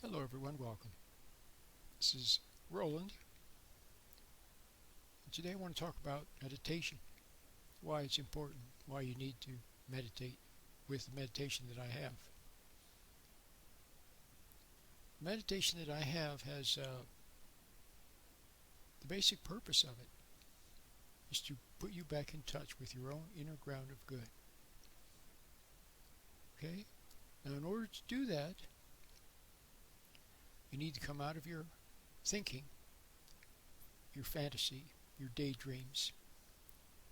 Hello everyone, welcome. This is Roland. And today I want to talk about meditation, why it's important, why you need to meditate with the meditation that I have. The meditation that I have has the basic purpose of it is to put you back in touch with your own inner ground of good. Okay? Now in order to do that, you need to come out of your thinking, your fantasy, your daydreams,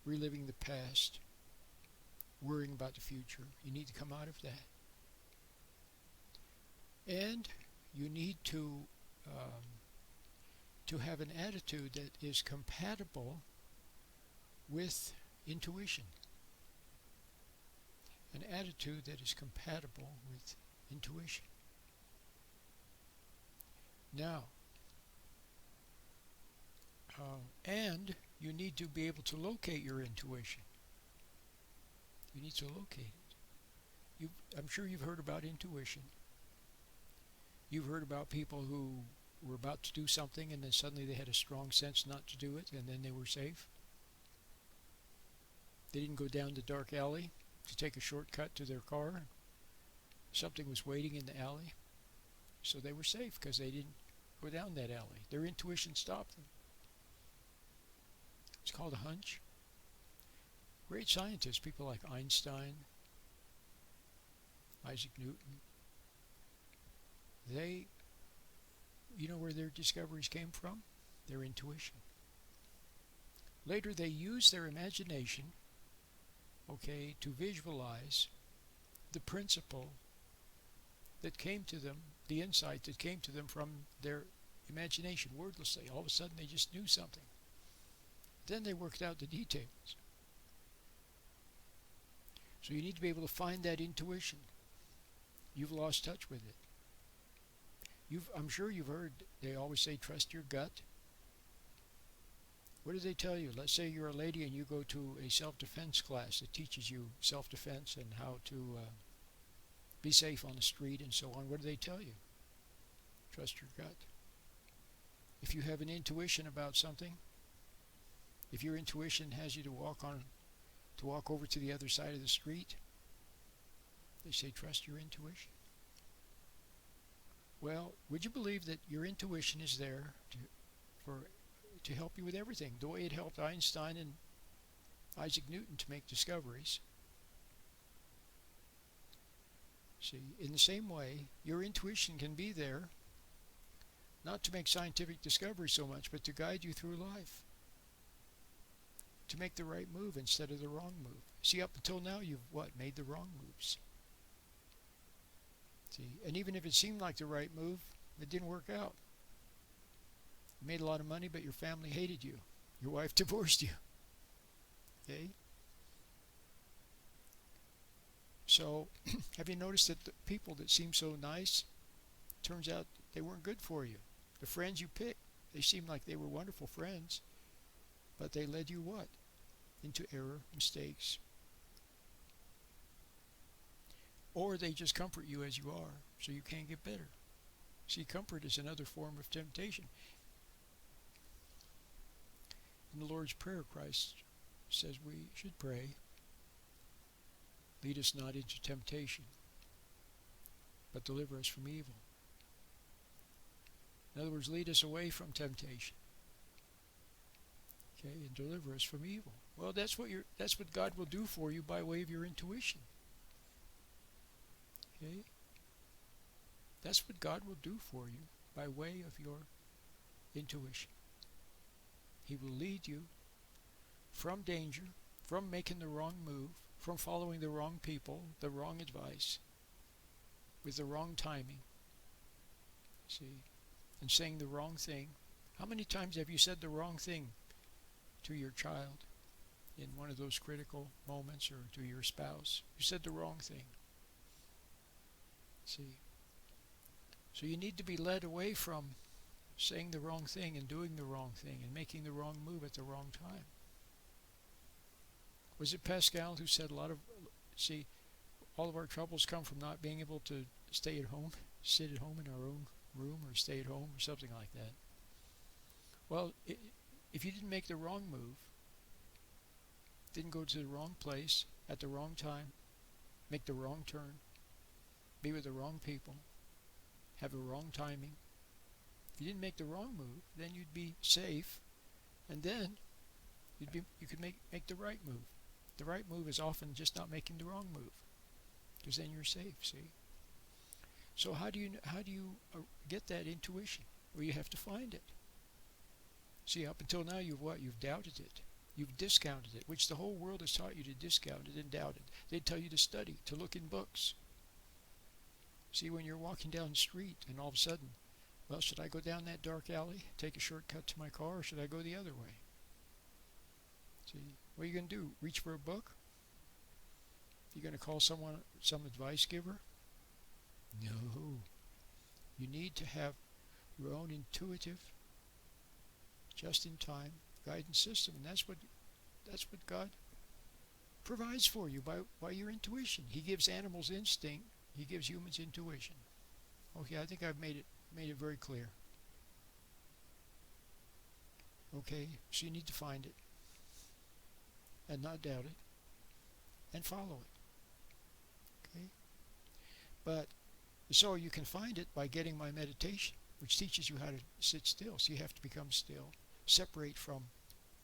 reliving the past, worrying about the future. You need to come out of that. And you need to have an attitude that is compatible with intuition. An attitude that is compatible with intuition. Now, and you need to be able to locate your intuition. You need to locate it. I'm sure you've heard about intuition. You've heard about people who were about to do something and then suddenly they had a strong sense not to do it and then they were safe. They didn't go down the dark alley to take a shortcut to their car. Something was waiting in the alley. So they were safe because they didn't go down that alley. Their intuition stopped them. It's called a hunch. Great scientists, people like Einstein, Isaac Newton, you know where their discoveries came from? Their intuition. Later they used their imagination, to visualize the principle that came to them, the insight that came to them from their imagination, wordlessly. All of a sudden they just knew something. Then they worked out the details. So you need to be able to find that intuition. You've lost touch with it. I'm sure you've heard, they always say, trust your gut. What do they tell you? Let's say you're a lady and you go to a self-defense class that teaches you self-defense and how to be safe on the street and so on. What do they tell you? Trust your gut. If you have an intuition about something, if your intuition has you to walk over to the other side of the street, they say trust your intuition. Well, would you believe that your intuition is there to help you with everything, the way it helped Einstein and Isaac Newton to make discoveries? See, in the same way, your intuition can be there, not to make scientific discoveries so much, but to guide you through life. To make the right move instead of the wrong move. See, up until now, you've made the wrong moves. See, and even if it seemed like the right move, it didn't work out. You made a lot of money, but your family hated you. Your wife divorced you. Okay? So, have you noticed that the people that seem so nice, turns out they weren't good for you? The friends you picked, they seemed like they were wonderful friends, but they led you what? Into error, mistakes. Or they just comfort you as you are, so you can't get better. See, comfort is another form of temptation. In the Lord's Prayer, Christ says we should pray, lead us not into temptation, but deliver us from evil. In other words, lead us away from temptation. Okay, and deliver us from evil. Well, that's what God will do for you by way of your intuition. Okay? That's what God will do for you by way of your intuition. He will lead you from danger, from making the wrong move, from following the wrong people, the wrong advice, with the wrong timing. See? And saying the wrong thing. How many times have you said the wrong thing to your child in one of those critical moments, or to your spouse? You said the wrong thing. See? So you need to be led away from saying the wrong thing and doing the wrong thing and making the wrong move at the wrong time. Was it Pascal who said all of our troubles come from not being able to stay at home, sit at home in our own room or stay at home or something like that. Well, if you didn't make the wrong move, didn't go to the wrong place at the wrong time, make the wrong turn, be with the wrong people, have the wrong timing, if you didn't make the wrong move, then you'd be safe, and then you could make the right move. The right move is often just not making the wrong move, because then you're safe. See. So how do you get that intuition? Well, you have to find it. See, up until now, you've doubted it. You've discounted it, which the whole world has taught you to discount it and doubt it. They tell you to study, to look in books. See, when you're walking down the street and all of a sudden, well, should I go down that dark alley, take a shortcut to my car, or should I go the other way? See, what are you going to do? Reach for a book? You're going to call some advice giver? No. You need to have your own intuitive, just-in-time guidance system, and that's what God provides for you by your intuition. He gives animals instinct. He gives humans intuition. Okay, I think I've made it very clear. Okay, so you need to find it and not doubt it and follow it. Okay? But so you can find it by getting my meditation, which teaches you how to sit still. So you have to become still, separate from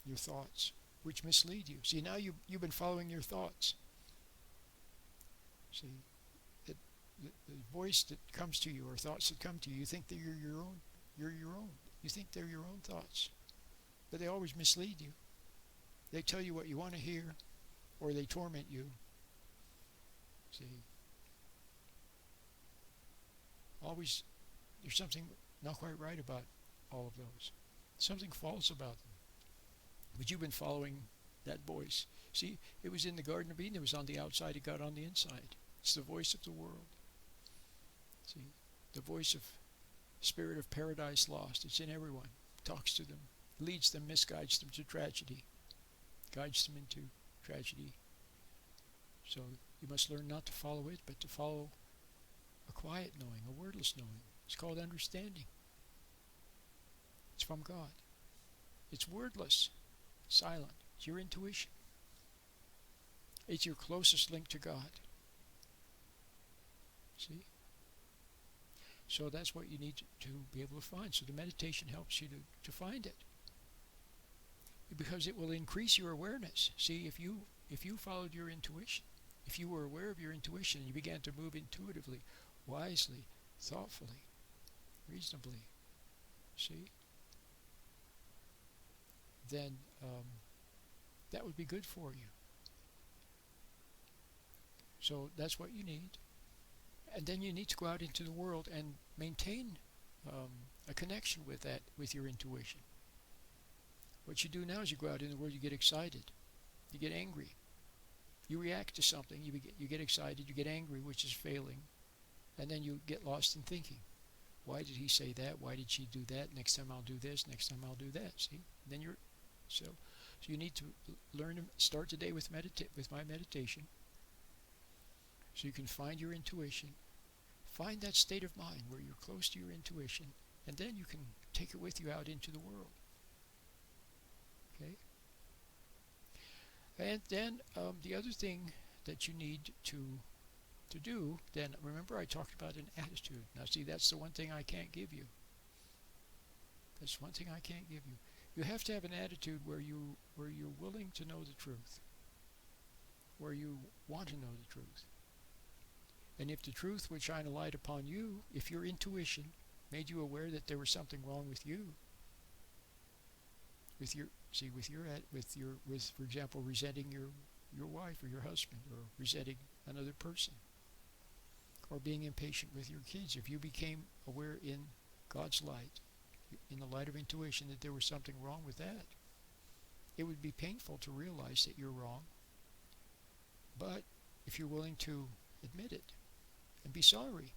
your thoughts, which mislead you. See, now you've been following your thoughts. See, the voice that comes to you or thoughts that come to you, you think that you're your own. You're your own. You think they're your own thoughts. But they always mislead you. They tell you what you want to hear, or they torment you. See, always there's something not quite right about all of those. Something false about them. But you've been following that voice. See, it was in the Garden of Eden. It was on the outside. It got on the inside. It's the voice of the world. See, the voice of spirit of paradise lost. It's in everyone. Talks to them. Leads them, misguides them to tragedy. Guides them into tragedy. So you must learn not to follow it, but to follow a quiet knowing, a wordless knowing. It's called understanding. It's from God. It's wordless, silent. It's your intuition. It's your closest link to God. See? So that's what you need to be able to find. So the meditation helps you to find it. Because it will increase your awareness. See, if you followed your intuition, if you were aware of your intuition, and you began to move intuitively, wisely, thoughtfully, reasonably, see, then that would be good for you. So that's what you need. And then you need to go out into the world and maintain a connection with your intuition. What you do now is you go out in the world, you get excited, you get angry, you react to something, you get excited, you get angry, which is failing, and then you get lost in thinking. Why did he say that? Why did she do that? Next time I'll do this. Next time I'll do that. See? Then so you need to learn to start today with my meditation, so you can find your intuition, find that state of mind where you're close to your intuition, and then you can take it with you out into the world. Okay? And then the other thing that you need to do, then remember I talked about an attitude. Now see, that's the one thing I can't give you. That's one thing I can't give you. You have to have an attitude where you're willing to know the truth, where you want to know the truth. And if the truth would shine a light upon you, if your intuition made you aware that there was something wrong with you, with for example, resenting your wife or your husband, or resenting another person, or being impatient with your kids, if you became aware in God's light, in the light of intuition, that there was something wrong with that, it would be painful to realize that you're wrong. But if you're willing to admit it and be sorry,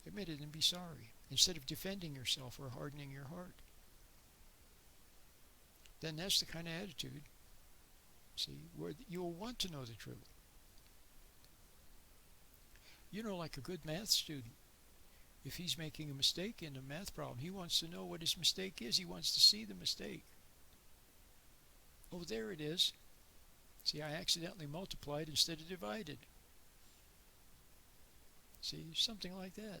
admit it and be sorry, instead of defending yourself or hardening your heart, then that's the kind of attitude, see, where you'll want to know the truth. You know, like a good math student, If he's making a mistake in a math problem, he wants to know what his mistake is. He wants to see the mistake. Oh, there it is. See, I accidentally multiplied instead of divided. See, something like that.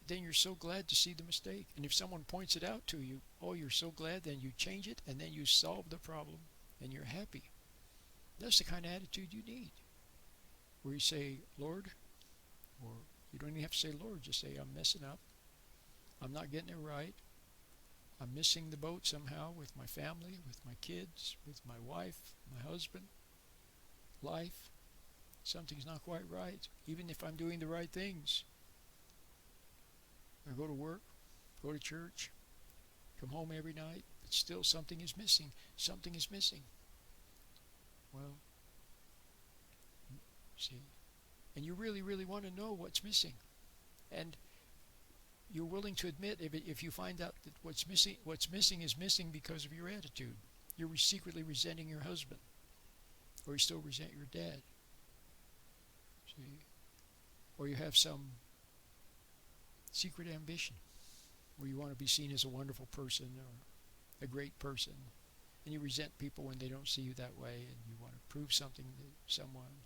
Then you're so glad to see the mistake. And if someone points it out to you, oh, you're so glad, then you change it, and then you solve the problem, and you're happy. That's the kind of attitude you need. Where you say, Lord, or you don't even have to say Lord, just say, I'm messing up. I'm not getting it right. I'm missing the boat somehow with my family, with my kids, with my wife, my husband, life. Something's not quite right, even if I'm doing the right things. I go to work, go to church, come home every night, but still something is missing. Something is missing. Well, see, and you really, really want to know what's missing. And you're willing to admit if you find out that what's missing is missing because of your attitude. You're secretly resenting your husband, or you still resent your dad. See, or you have some secret ambition where you want to be seen as a wonderful person or a great person, and you resent people when they don't see you that way, and you want to prove something to someone,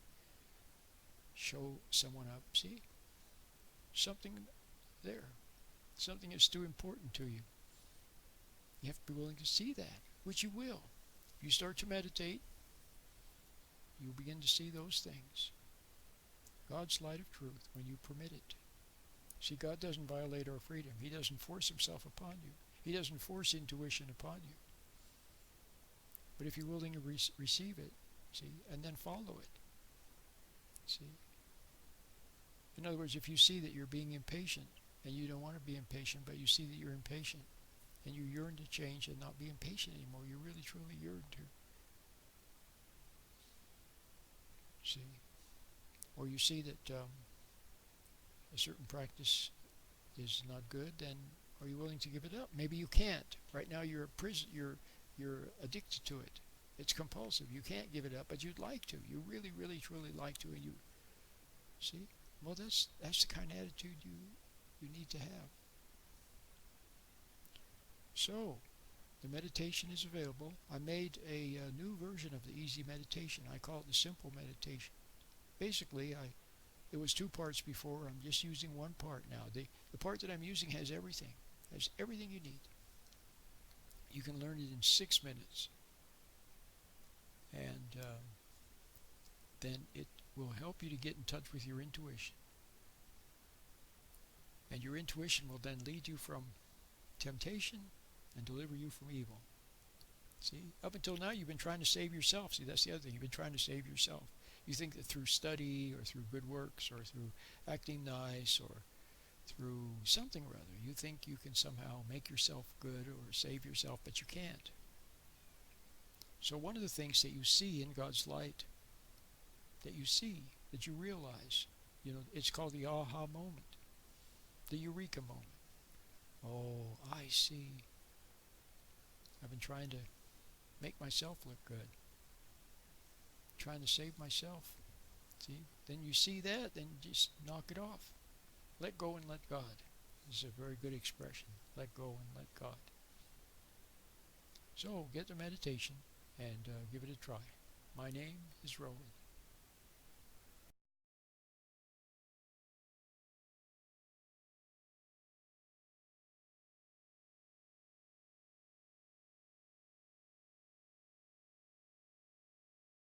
show someone up. See, something there. Something is too important to you. You have to be willing to see that, which you will. If you start to meditate, you'll begin to see those things. God's light of truth, when you permit it. See, God doesn't violate our freedom. He doesn't force himself upon you. He doesn't force intuition upon you. But if you're willing to receive it, see, and then follow it, see. In other words, if you see that you're being impatient, and you don't want to be impatient, but you see that you're impatient, and you yearn to change and not be impatient anymore, you really, truly yearn to. See? Or you see that a certain practice is not good, then are you willing to give it up? Maybe you can't. Right now you're a prison, you're addicted to it. It's compulsive. You can't give it up, but you'd like to. You really, really, truly like to, and you see? Well, that's the kind of attitude you need to have. So, the meditation is available. I made a new version of the easy meditation. I call it the simple meditation. Basically, it was 2 parts before. I'm just using 1 part now. The part that I'm using has everything. Has everything you need. You can learn it in 6 minutes. And then it will help you to get in touch with your intuition. And your intuition will then lead you from temptation and deliver you from evil. See, up until now you've been trying to save yourself. See, that's the other thing. You've been trying to save yourself. You think that through study or through good works or through acting nice or through something or other, you think you can somehow make yourself good or save yourself, but you can't. So one of the things that you see in God's light, that you realize, it's called the aha moment. The eureka moment. Oh, I see. I've been trying to make myself look good. Trying to save myself. See? Then you see that, then just knock it off. Let go and let God. This is a very good expression. Let go and let God. So, get the meditation and give it a try. My name is Roland.